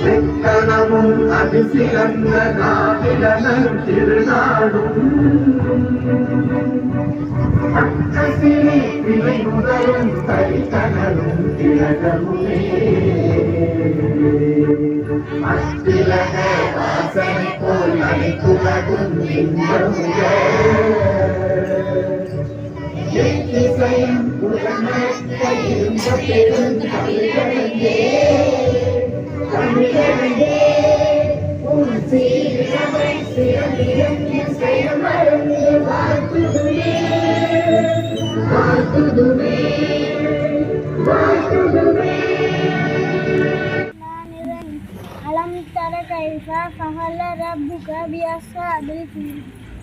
செத்தனமும் அது சிறந்த நாவிலனர் திருநாடும் அக்கசிலே விலை முதலும் தரித்தனரும் திலகமுமே அத்திலக வாசனை போல் அனைத்துலகும் இன்பமுக எத்திசையும் புலனத்த இருந்த பெரும் தமிழகங்கே தமிழகங்கே உன் சீரவை சிறந்திடும் இசையும் மருந்து வாழ்த்துதுமே வாழ்த்துதுமே வாழ்த்துதுமே ألم تر كيف فعل ربك بأصحاب الفيل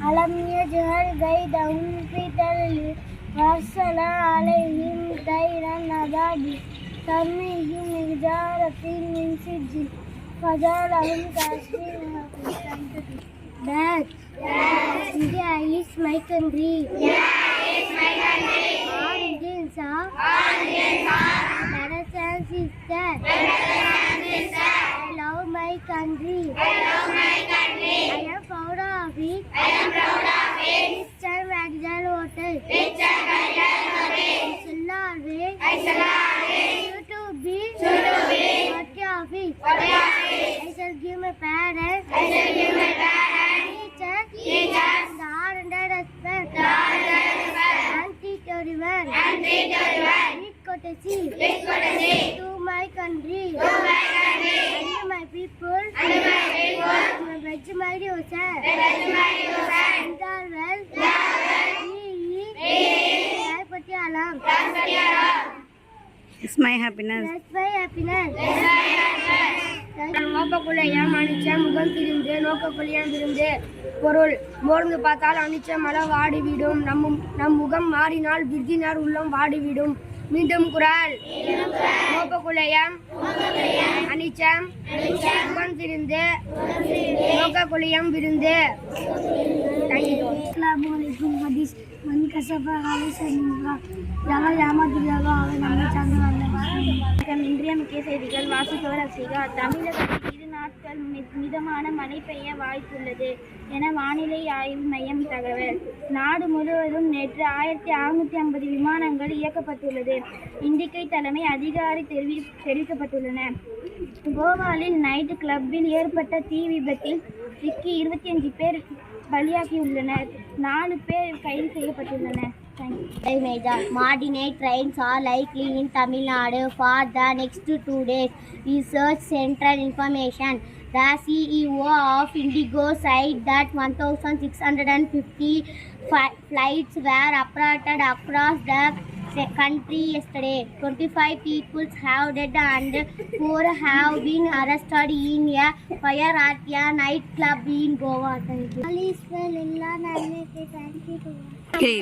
ألم يجعل كيدهم في تضليل وأرسل عليهم طيرا أبابيل ترميهم بحجارة من سجيل فجعلهم كعصف مأكول. Dad, India is my country. All Indians are brothers and sisters. I love my country. I am proud of it. Rich and valuable water. I shall always you to be worthy of it. I shall give my parents teachers the honor and respect and teach everyone with courtesy to my country and to my people my veg my devotion and all well Pati alam. It's my happiness. That's my happiness. நோக்கக்குள்ளையாம் அனிச்சம் முகம் திரிந்து நோக்கக்குள்ளையாம் திரிந்து பொருள் மோர்ந்து பார்த்தால் அனிச்சம் மழை வாடிவிடும் நம் முகம் மாறினால் விருதினார் உள்ளம் வாடிவிடும். மீண்டும் குரல். நோக்கக்குள்ளையாம் அனிச்சம் முகம் திரிந்து நோக்கக்குள்ளையாம் விருந்து. Assalamualaikum hadis man kasafa halisanha யாரோ ஏமாத்துகிறாரோ அவன் நம்மை சார்ந்தவர்கள். இன்றைய முக்கிய செய்திகள் வாசிப்பவர் அசிகா. தமிழகத்தில் 2 நாட்கள் மிதமான மழை பெய்ய வாய்ப்புள்ளது என வானிலை ஆய்வு மையம் தகவல். நாடு முழுவதும் நேற்று 1650 விமானங்கள் இயக்கப்பட்டுள்ளது. இண்டிகை தலைமை அதிகாரி தெரிவிக்கப்பட்டுள்ளன. கோவாவில் நைட் கிளப்பில் ஏற்பட்ட தீ விபத்தில் சிக்கி 25 பேர் பலியாகியுள்ளனர். 4 பேர் கைது செய்யப்பட்டுள்ளனர். Moderate rains are likely in Tamil Nadu for the next 2 days. Research Central information. The CEO of Indigo said that 1,650 flights were operated across the country yesterday. 25 people have died and 4 have been arrested in a fire at a nightclub in Goa. Thank you. Please, thank you. Okay.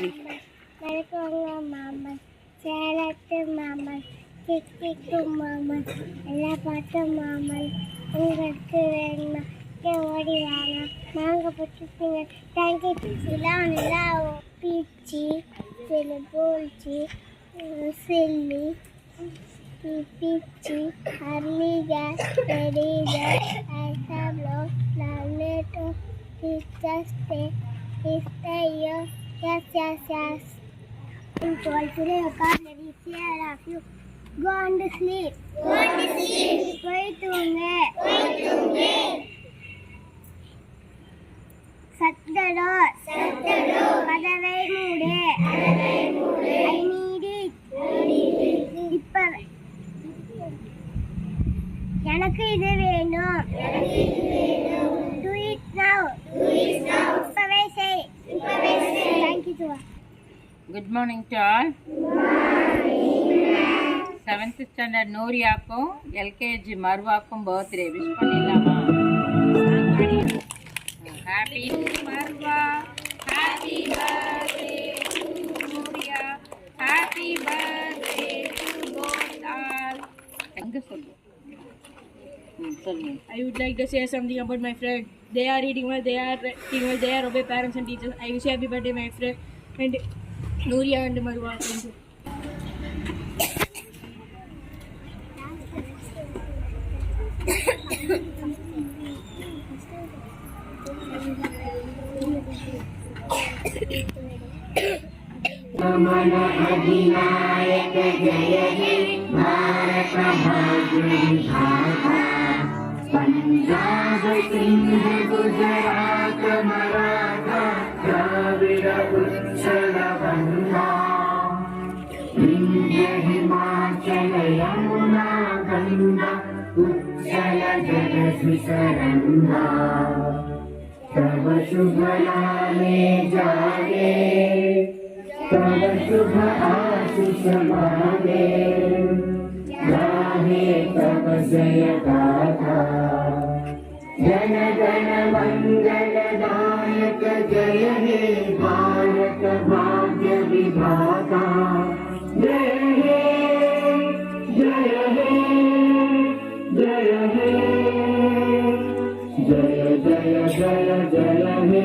மாமன் சேலத்து மாமன் சித்திக்கு மாமன் எல்லா பாட்டு மாமன் உங்களுக்கு வேணுமா ஓடி வாங்க நாங்கள் பிடிச்சிங்க. தேங்க்யூ. நிலா பீச்சி போல்ச்சி சில்லி பீச்சி அர்லிகா பெரிகா ஐசாப்ளோ லாலேட்டோ பிச்சஸ்டே இஸ்டையோ yes. Today I can't very fear of you. Go on to sleep. Wait to me. Shut the door. கதவை மூடு. I need it. இப்ப எனக்கு இது வேணும். Do it now. இப்பவே செய். Thank you. Good morning to all. 7th standard நூரியாக்கும் LKG மர்வாக்கும் birthday wish பண்ணிடலாமா? Happy Marwa, happy birthday to Nooriya, happy birthday to both all. எங்க சொல்லு? சொல்லுங்க. I would like to say something about my friend. They are reading well, they are writing well, they are obey parents and teachers. I wish you happy birthday, my friend. And Nuria and Marwa. Thank you. नमन अधिनायक जय हे भारत भाग्य विधाता पंजाब सिंध गुजरात मराठा द्रविड़ उत्कल गंगा विंध्य हिमाचल यमुना गंगा उच्चल जगति सरंगा तब शुभ नामे जागे तब शुभ आशीष मांगे गाहे तब जय गाथा जन गण मंगल दायक जय हे भारत भाग्य विधाता जय हे जय हे जय हे जय जय जय जय हे